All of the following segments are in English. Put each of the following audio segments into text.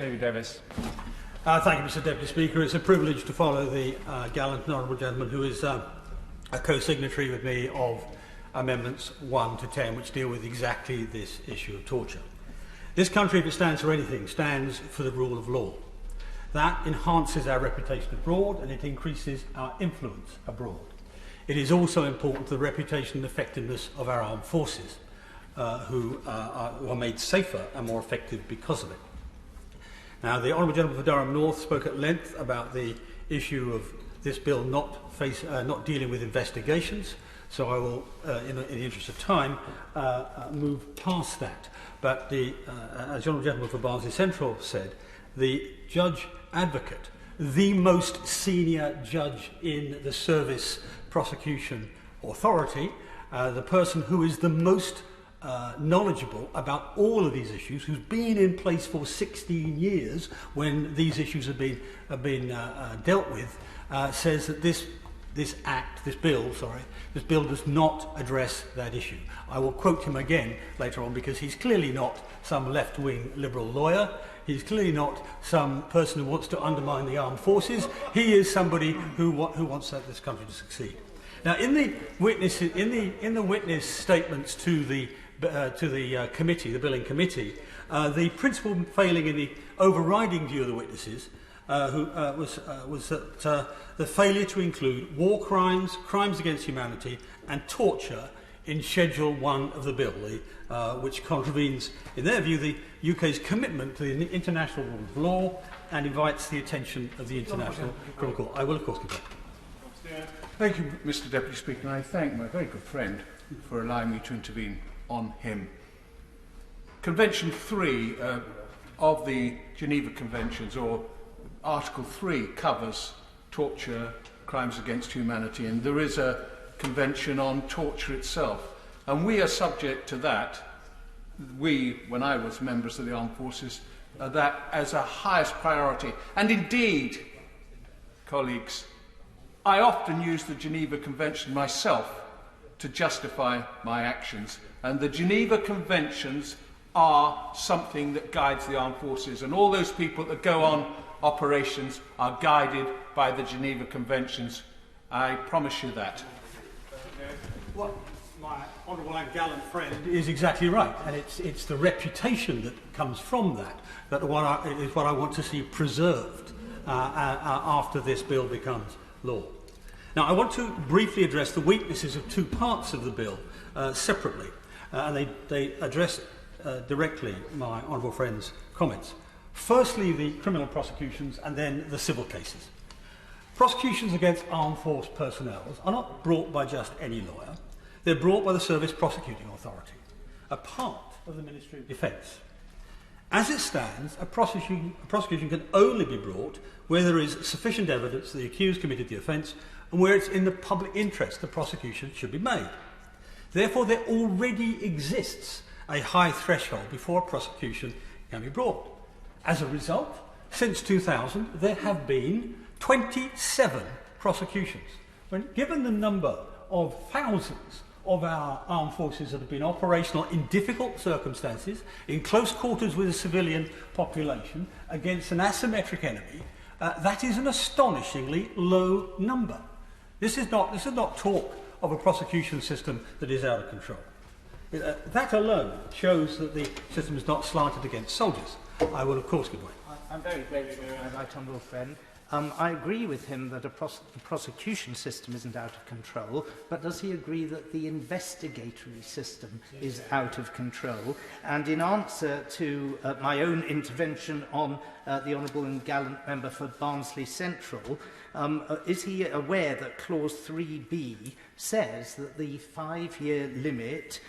David Davis. Thank you, Mr Deputy Speaker. It's a privilege to follow the gallant and honourable gentleman who is a co-signatory with me of Amendments 1 to 10, which deal with exactly this issue of torture. This country, if it stands for anything, stands for the rule of law. That enhances our reputation abroad and it increases our influence abroad. It is also important to the reputation and effectiveness of our armed forces, who are made safer and more effective because of it. Now, the Honourable Gentleman for Durham North spoke at length about the issue of this bill not dealing with investigations, so I will, in the interest of time, move past that. But as the Honourable Gentleman for Barnsley Central said, the Judge Advocate, the most senior judge in the Service Prosecution Authority, the person who is the most knowledgeable about all of these issues, who's been in place for 16 years when these issues have been dealt with, says that this bill does not address that issue. I will quote him again later on because he's clearly not some left-wing liberal lawyer. He's clearly not some person who wants to undermine the armed forces. He is somebody who wants this country to succeed. Now, in the witness statements to the committee, the billing committee, the principal failing in the overriding view of the witnesses was that the failure to include war crimes, crimes against humanity, and torture in Schedule 1 of the bill, which contravenes, in their view, the UK's commitment to the international rule of law and invites the attention of the International Criminal Court. I will, of course, complete. Thank you, Mr Deputy Speaker, and I thank my very good friend for allowing me to intervene on him. Convention 3 of the Geneva Conventions, or Article 3, covers torture, crimes against humanity, and there is a convention on torture itself. And we are subject to that. When I was members of the armed forces, that as a highest priority. And indeed, colleagues, I often use the Geneva Convention myself to justify my actions. And the Geneva Conventions are something that guides the armed forces. And all those people that go on operations are guided by the Geneva Conventions. I promise you that. Well, my honourable and gallant friend is exactly right. And it's the reputation that comes from that is what I want to see preserved after this bill becomes law. Now, I want to briefly address the weaknesses of two parts of the bill separately, and they address directly my honourable friend's comments. Firstly, the criminal prosecutions and then the civil cases. Prosecutions against armed force personnel are not brought by just any lawyer. They're brought by the Service Prosecuting Authority, a part of the Ministry of Defence. As it stands, a prosecution can only be brought where there is sufficient evidence that the accused committed the offence and where it's in the public interest the prosecution should be made. Therefore, there already exists a high threshold before a prosecution can be brought. As a result, since 2000, there have been 27 prosecutions. Given the number of thousands of our armed forces that have been operational in difficult circumstances, in close quarters with a civilian population, against an asymmetric enemy, that is an astonishingly low number. This is not talk of a prosecution system that is out of control. That alone shows that the system is not slanted against soldiers. I will, of course, give way. I'm very grateful, my right honourable friend. I agree with him that the prosecution system isn't out of control, but does he agree that the investigatory system is out of control? And in answer to my own intervention on the Honourable and Gallant Member for Barnsley Central, is he aware that Clause 3B says that the 5-year limit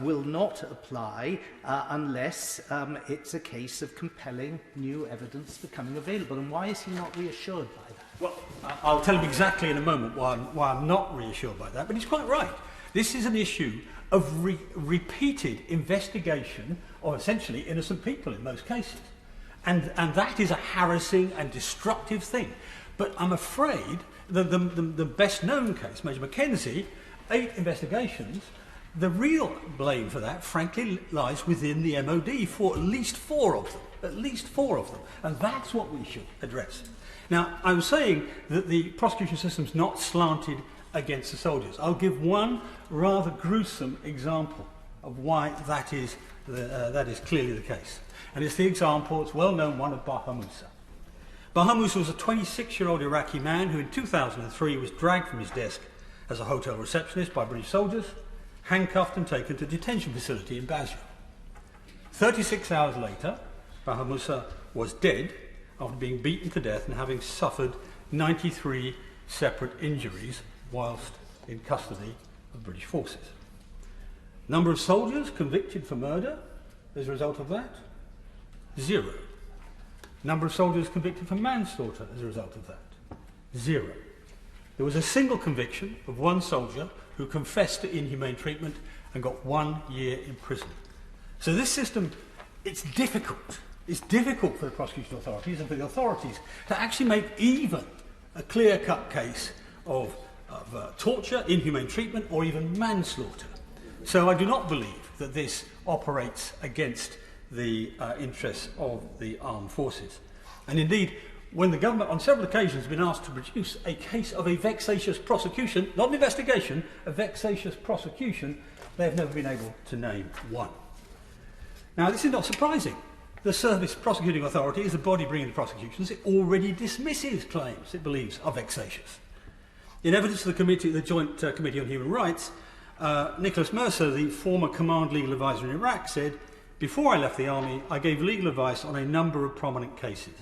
will not apply unless it's a case of compelling new evidence becoming available? And why is he not reassured by that? Well, I'll tell him exactly in a moment why I'm not reassured by that, but he's quite right. This is an issue of repeated investigation of essentially innocent people in most cases. And that is a harassing and destructive thing. But I'm afraid the best known case, Major Mackenzie, 8 investigations, The real blame for that, frankly, lies within the MOD for at least 4 of them. At least 4 of them. And that's what we should address. Now, I was saying that the prosecution system's not slanted against the soldiers. I'll give one rather gruesome example of why that is clearly the case. And it's the example, it's well-known one, of Baha Musa. Baha Musa was a 26-year-old Iraqi man who in 2003 was dragged from his desk as a hotel receptionist by British soldiers, handcuffed and taken to a detention facility in Basra. 36 hours later, Baha Musa was dead after being beaten to death and having suffered 93 separate injuries whilst in custody of British forces. Number of soldiers convicted for murder as a result of that? 0. Number of soldiers convicted for manslaughter as a result of that? 0. There was a single conviction of one soldier who confessed to inhumane treatment and got 1 year in prison. So this system, it's difficult. It's difficult for the prosecution authorities and for the authorities to actually make even a clear-cut case of torture, inhumane treatment, or even manslaughter. So I do not believe that this operates against the interests of the armed forces. And indeed, when the government on several occasions has been asked to produce a case of a vexatious prosecution, not an investigation, a vexatious prosecution, they have never been able to name one. Now, this is not surprising. The Service Prosecuting Authority is the body bringing the prosecutions. It already dismisses claims it believes are vexatious. In evidence to the Joint Committee on Human Rights, Nicholas Mercer, the former Command Legal Advisor in Iraq, said, "Before I left the army, I gave legal advice on a number of prominent cases.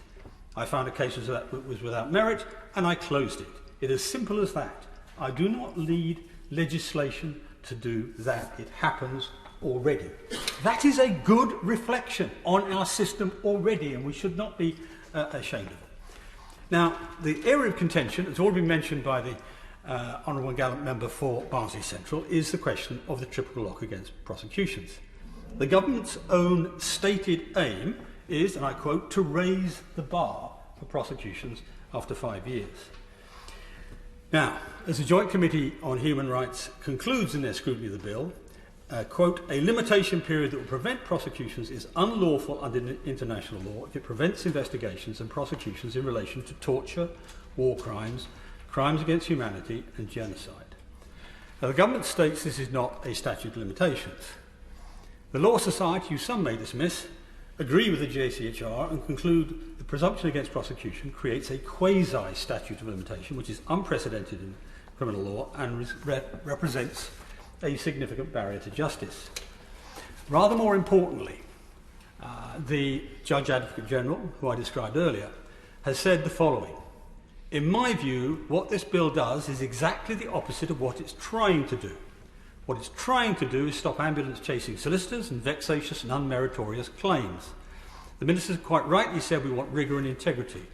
I found a case was without merit, and I closed it. It is as simple as that. I do not need legislation to do that. It happens already." That is a good reflection on our system already, and we should not be ashamed of it. Now, the area of contention, as already been mentioned by the Honourable and Gallant Member for Barnsley Central, is the question of the triple lock against prosecutions. The government's own stated aim is, and I quote, to raise the bar for prosecutions after 5 years. Now, as the Joint Committee on Human Rights concludes in their scrutiny of the bill, quote, "A limitation period that will prevent prosecutions is unlawful under international law if it prevents investigations and prosecutions in relation to torture, war crimes, crimes against humanity and genocide." Now, the government states this is not a statute of limitations. The Law Society, who some may dismiss, agree with the JCHR and conclude the presumption against prosecution creates a quasi-statute of limitation, which is unprecedented in criminal law and represents a significant barrier to justice. Rather more importantly, the Judge Advocate General, who I described earlier, has said the following: "In my view, what this bill does is exactly the opposite of what it's trying to do. What it's trying to do is stop ambulance-chasing solicitors and vexatious and unmeritorious claims. The Minister quite rightly said we want rigour and integrity.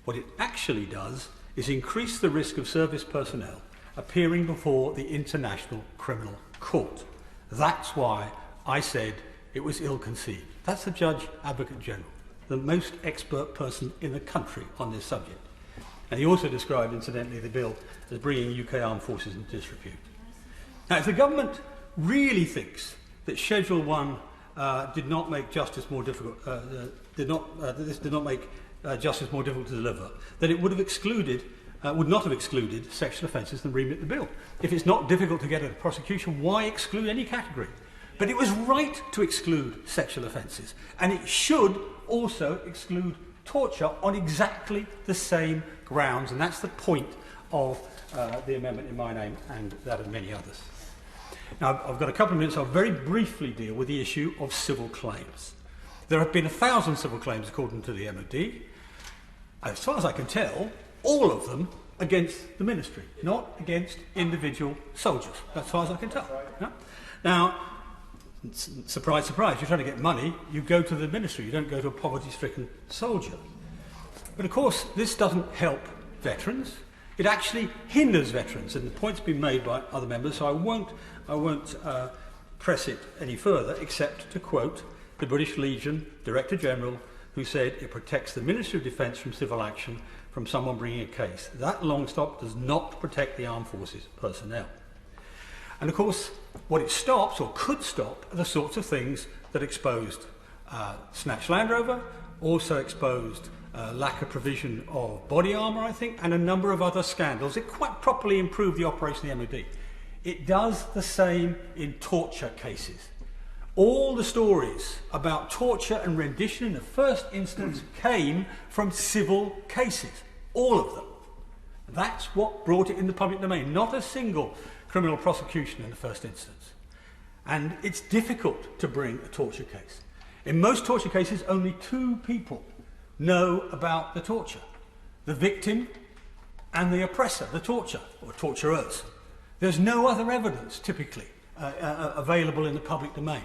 What it actually does is increase the risk of service personnel appearing before the International Criminal Court. That's why I said it was ill-conceived." That's the Judge Advocate General, the most expert person in the country on this subject. And he also described, incidentally, the bill as bringing UK armed forces into disrepute. Now, if the government really thinks that Schedule 1 did not make justice more difficult, this did not make justice more difficult to deliver, then it would not have excluded sexual offences in the remit of the bill. If it's not difficult to get a prosecution, why exclude any category? But it was right to exclude sexual offences, and it should also exclude torture on exactly the same grounds, and that's the point of the amendment in my name and that of many others. Now, I've got a couple of minutes. I'll very briefly deal with the issue of civil claims. There have been 1,000 civil claims according to the MOD. As far as I can tell, all of them against the ministry, not against individual soldiers, as far as I can tell. Yeah? Now, surprise, surprise, you're trying to get money, you go to the ministry, you don't go to a poverty-stricken soldier. But of course, this doesn't help veterans. It actually hinders veterans, and the point's been made by other members, so I won't press it any further, except to quote the British Legion Director General, who said it protects the Ministry of Defence from civil action from someone bringing a case. That long stop does not protect the armed forces personnel. And of course, what it stops, or could stop, are the sorts of things that exposed snatched Land Rover, also exposed lack of provision of body armour, I think, and a number of other scandals. It quite properly improved the operation of the MOD. It does the same in torture cases. All the stories about torture and rendition in the first instance came from civil cases. All of them. That's what brought it in the public domain, not a single criminal prosecution in the first instance. And it's difficult to bring a torture case. In most torture cases, only two people know about the torture. The victim and the oppressor, the torturer, or torturers. There's no other evidence, typically, available in the public domain.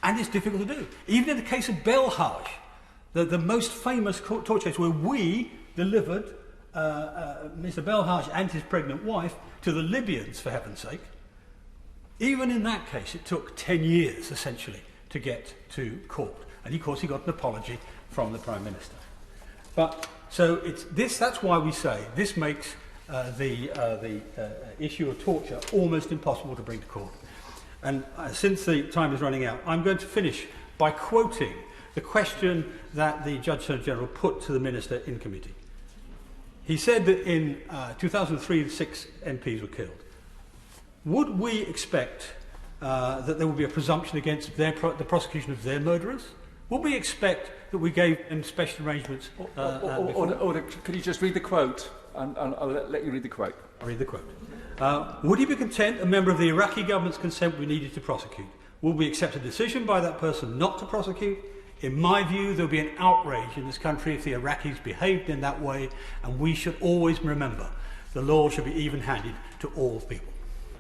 And it's difficult to do. Even in the case of Belhaj, the most famous torture case where we delivered Mr. Belhaj and his pregnant wife to the Libyans, for heaven's sake. Even in that case, it took 10 years, essentially, to get to court. And of course, he got an apology from the Prime Minister. But, so it's this, that's why we say this makes the issue of torture almost impossible to bring to court. And since the time is running out, I'm going to finish by quoting the question that the Judge General put to the Minister in committee. He said that in 2003, 6 MPs were killed. Would we expect that there would be a presumption against the prosecution of their murderers? Would we expect that we gave them special arrangements? Order, could you just read the quote? And I'll let you read the quote. I'll read the quote. Would he be content a member of the Iraqi government's consent we needed to prosecute? Will we accept a decision by that person not to prosecute? In my view, there would be an outrage in this country if the Iraqis behaved in that way, and we should always remember the law should be even-handed to all people.